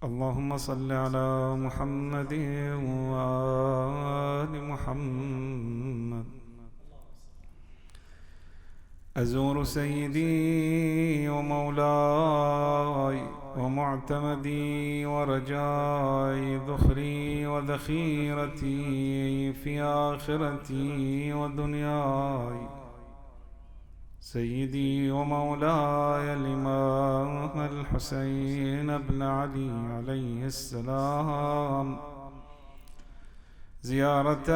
اللهم صل على محمد وآل محمد. أزور سيدي ومولاي ومعتمدي ورجائي، ذخري وذخيرتي في آخرتي ودنياي، سيدي ومولاي الإمام الحسين بن علي عليه السلام، زيارة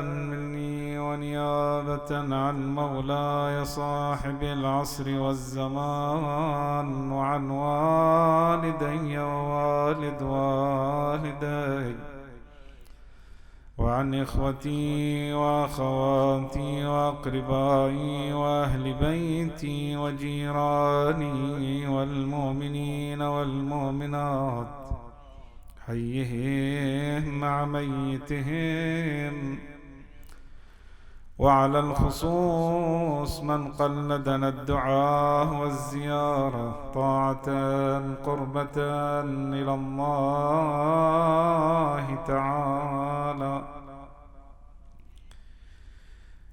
مني ونيابة عن مولاي صاحب العصر والزمان، وعن والدي ووالد والدي، وعن إخوتي وأخواتي وأقربائي وأهل بيتي وجيراني والمؤمنين والمؤمنات، حيهم مع ميتهم، وعلى الخصوص من قلدنا الدعاء والزيارة طاعة قربة إلى الله تعالى.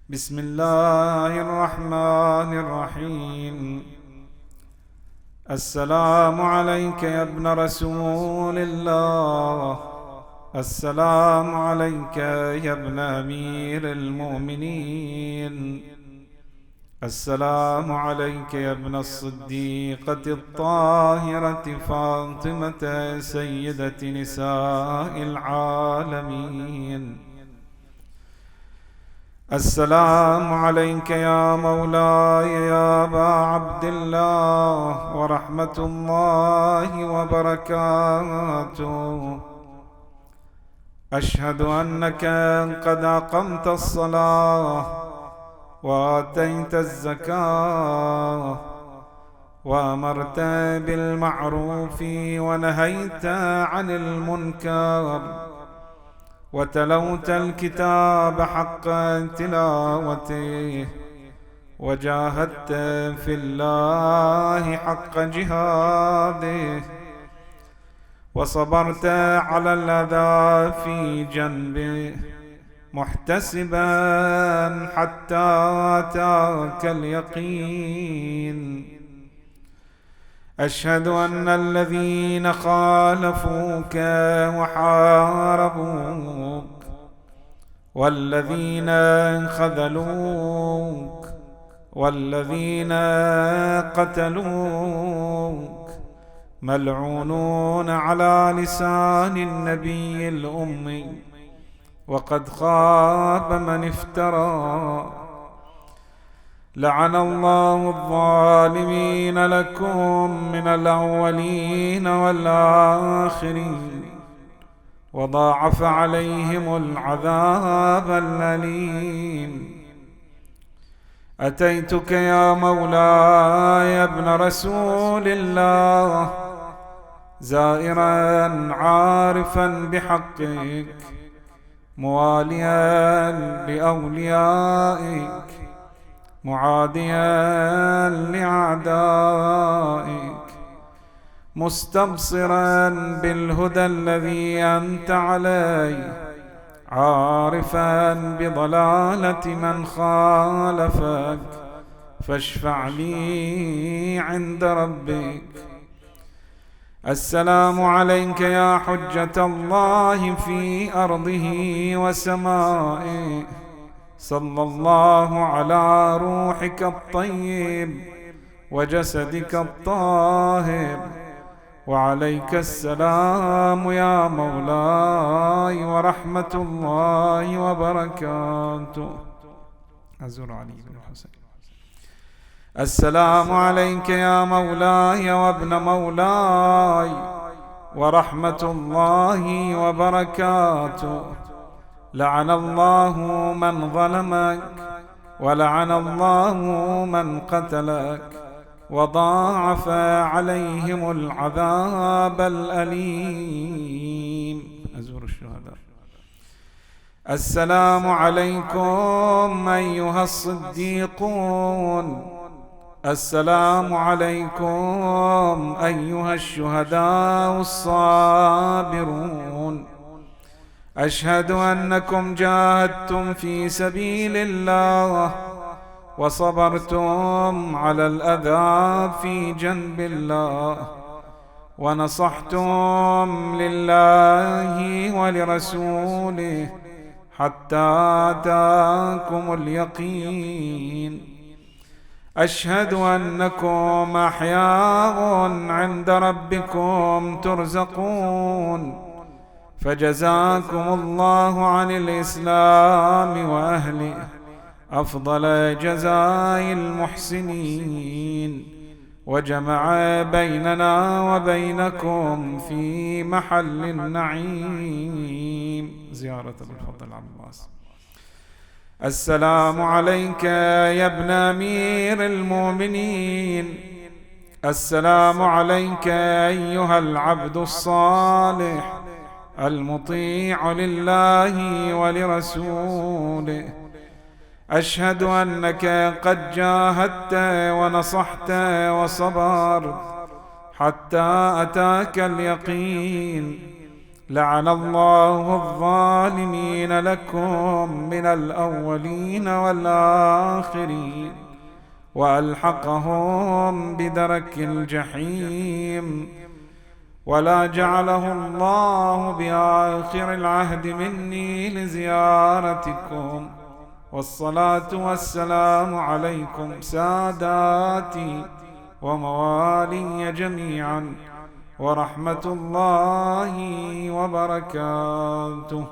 بسم الله الرحمن الرحيم. السلام عليك يا ابن رسول الله، السلام عليك يا ابن أمير المؤمنين، السلام عليك يا ابن الصديقة الطاهرة فاطمة سيدة نساء العالمين. السلام عليك يا مولاي يا أبا عبد الله، ورحمة الله وبركاته. أشهد أنك قد أقمت الصلاة وآتيت الزكاة وأمرت بالمعروف ونهيت عن المنكر، وتلوت الكتاب حق تلاوته، وجاهدت في الله حق جهاده، وصبرت على الأذى في جنبه محتسبا حتى أتاك اليقين. أشهد أن الذين خالفوك وحاربوك والذين خذلوك والذين قتلوك ملعونون على لسان النبي الأمي، وقد خاب من افترى. لعن الله الظالمين لكم من الأولين والآخرين، وضاعف عليهم العذاب الأليم. أتيتك يا مولاي يا ابن رسول الله، زائرا عارفا بحقك، مواليا لأوليائك، معاديا لأعدائك، مستبصرا بالهدى الذي أنت عليه، عارفا بضلالة من خالفك، فاشفع لي عند ربك. السلام عليك يا حجة الله في أرضه وسمائه، صلى الله على روحك الطيب وجسدك الطاهر، وعليك السلام يا مولاي ورحمة الله وبركاته. أزور علي بن الحسين. السلام عليك يا مولاي وابن مولاي ورحمة الله وبركاته. لعن الله من ظلمك، ولعن الله من قتلك، وضاعف عليهم العذاب الأليم. أزور الشهداء. السلام عليكم أيها الصديقون السلام عليكم أيها الشهداء الصابرون. أشهد أنكم جاهدتم في سبيل الله وصبرتم على الأذى في جنب الله ونصحتم لله ولرسوله حتى أتاكم اليقين. أشهد أنكم أحياء عند ربكم ترزقون، فجزاكم الله عن الإسلام وأهله أفضل جزاء المحسنين، وجمع بيننا وبينكم في محل النعيم. زيارة بالفضل العباس. السلام عليك يا ابن أمير المؤمنين. السلام عليك أيها العبد الصالح المطيع لله ولرسوله. أشهد أنك قد جاهدت ونصحت وصبرت حتى أتاك اليقين. لعن الله الظالمين لكم من الأولين والآخرين، وألحقهم بدرك الجحيم، ولا جعله الله بآخر العهد مني لزيارتكم. والصلاة والسلام عليكم ساداتي وموالي جميعا، ورحمة الله وبركاته.